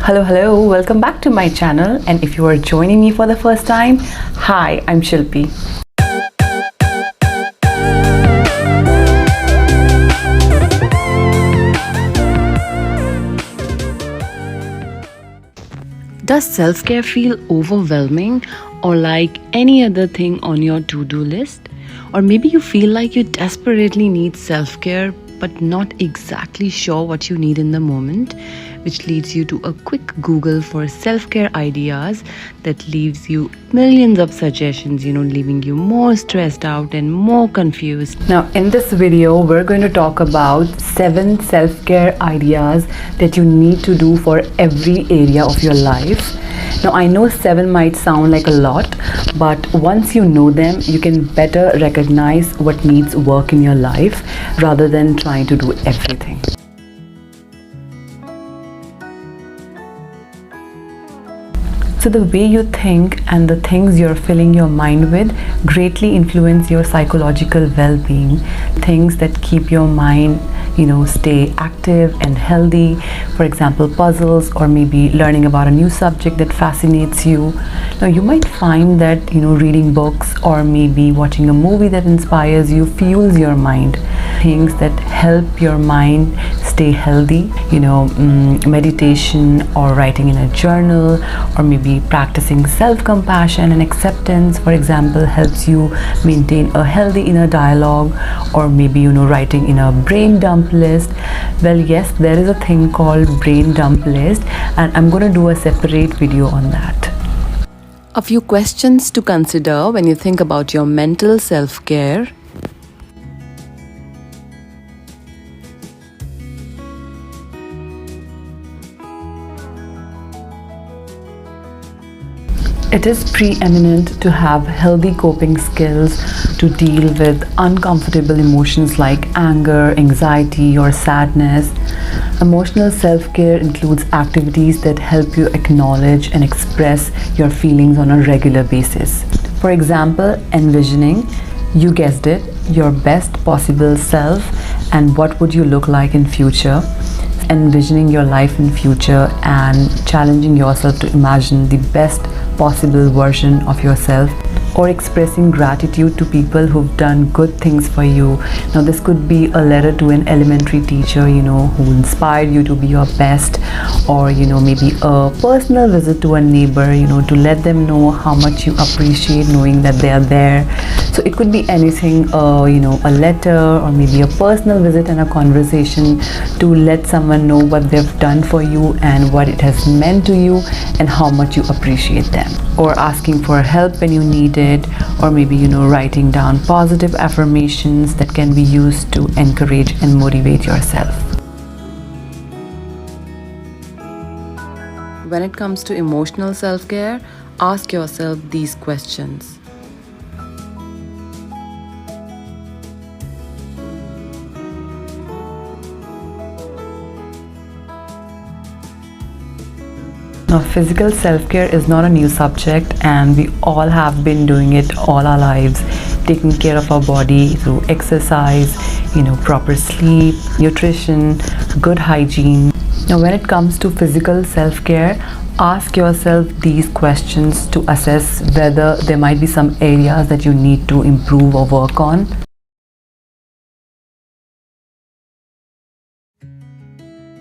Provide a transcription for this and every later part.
Hello, welcome back to my channel, and if you are joining me for the first time, hi, I'm Shilpi. Does self-care feel overwhelming or like any other thing on your to-do list? Or maybe you feel like you desperately need self-care but not exactly sure what you need in the moment, which leads you to a quick Google for self-care ideas that leaves you millions of suggestions, leaving you more stressed out and more confused. Now, in this video, we're going to talk about 7 self-care ideas that you need to do for every area of your life. Now, I know 7 might sound like a lot, but once you know them, you can better recognize what needs work in your life rather than trying to do everything. So the way you think and the things you're filling your mind with greatly influence your psychological well-being. Things that keep your mind, stay active and healthy. For example, puzzles, or maybe learning about a new subject that fascinates you. Now, you might find that, reading books or maybe watching a movie that inspires you fuels your mind. Things that help your mind stay healthy, meditation or writing in a journal, or maybe practicing self-compassion and acceptance, for example, helps you maintain a healthy inner dialogue, or maybe writing in a brain dump list. Well, yes, there is a thing called brain dump list, and I'm going to do a separate video on that. A few questions to consider when you think about your mental self-care. It is preeminent to have healthy coping skills to deal with uncomfortable emotions like anger, anxiety, or sadness. Emotional self-care includes activities that help you acknowledge and express your feelings on a regular basis. For example, envisioning, you guessed it, your best possible self and what would you look like in future. Envisioning your life in future and challenging yourself to imagine the best possible version of yourself, or expressing gratitude to people who've done good things for you. Now, this could be a letter to an elementary teacher, who inspired you to be your best, or, maybe a personal visit to a neighbor, to let them know how much you appreciate knowing that they are there. So it could be anything, a letter, or maybe a personal visit and a conversation to let someone know what they've done for you and what it has meant to you and how much you appreciate them. Or asking for help when you need it, or maybe writing down positive affirmations that can be used to encourage and motivate yourself. When it comes to emotional self-care, ask yourself these questions. Now, physical self-care is not a new subject, and we all have been doing it all our lives, taking care of our body through exercise, proper sleep, nutrition, good hygiene. Now, when it comes to physical self-care, ask yourself these questions to assess whether there might be some areas that you need to improve or work on.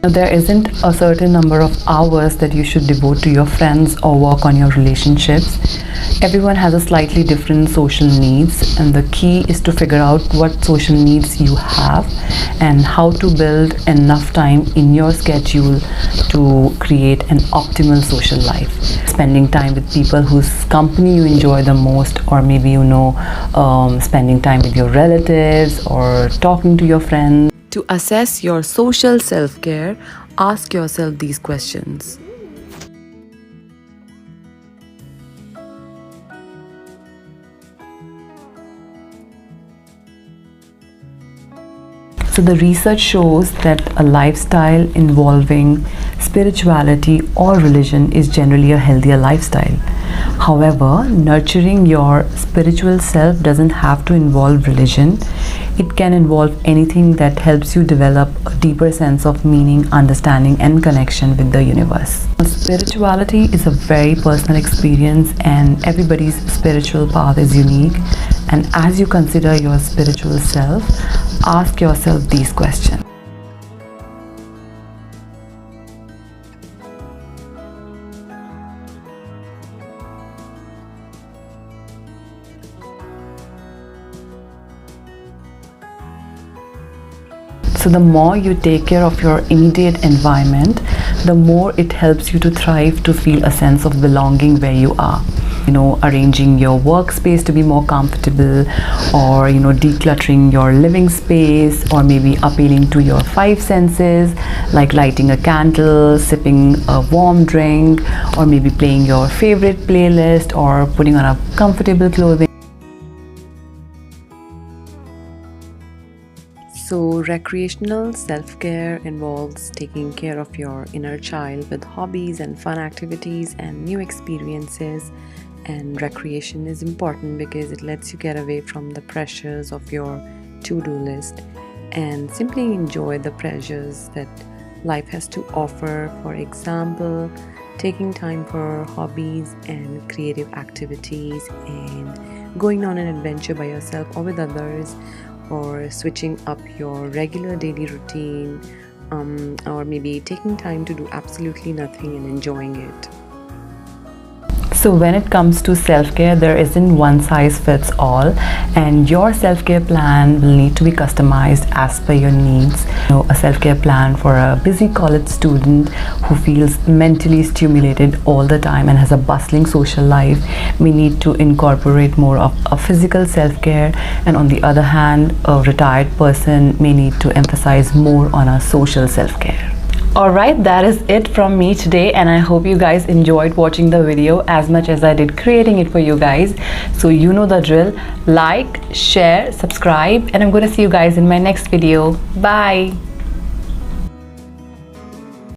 Now, there isn't a certain number of hours that you should devote to your friends or work on your relationships. Everyone has a slightly different social needs, and the key is to figure out what social needs you have and how to build enough time in your schedule to create an optimal social life. Spending time with people whose company you enjoy the most, or maybe spending time with your relatives or talking to your friends. To assess your social self-care, ask yourself these questions. So the research shows that a lifestyle involving spirituality or religion is generally a healthier lifestyle. However, nurturing your spiritual self doesn't have to involve religion. It can involve anything that helps you develop a deeper sense of meaning, understanding, and connection with the universe. Spirituality is a very personal experience, and everybody's spiritual path is unique. And as you consider your spiritual self, ask yourself these questions. So the more you take care of your immediate environment, the more it helps you to thrive, to feel a sense of belonging where you are. Arranging your workspace to be more comfortable, or decluttering your living space, or maybe appealing to your five senses, like lighting a candle, sipping a warm drink, or maybe playing your favorite playlist, or putting on a comfortable clothing. So, recreational self-care involves taking care of your inner child with hobbies and fun activities and new experiences. And recreation is important because it lets you get away from the pressures of your to-do list and simply enjoy the pleasures that life has to offer. For example, taking time for hobbies and creative activities, and going on an adventure by yourself or with others, or switching up your regular daily routine, or maybe taking time to do absolutely nothing and enjoying it. So when it comes to self-care, there isn't one size fits all, and your self-care plan will need to be customized as per your needs. A self-care plan for a busy college student who feels mentally stimulated all the time and has a bustling social life may need to incorporate more of a physical self-care, and on the other hand, a retired person may need to emphasize more on a social self-care. Alright, that is it from me today, and I hope you guys enjoyed watching the video as much as I did creating it for you guys. So you know the drill. Like, share, subscribe, and I'm going to see you guys in my next video. Bye!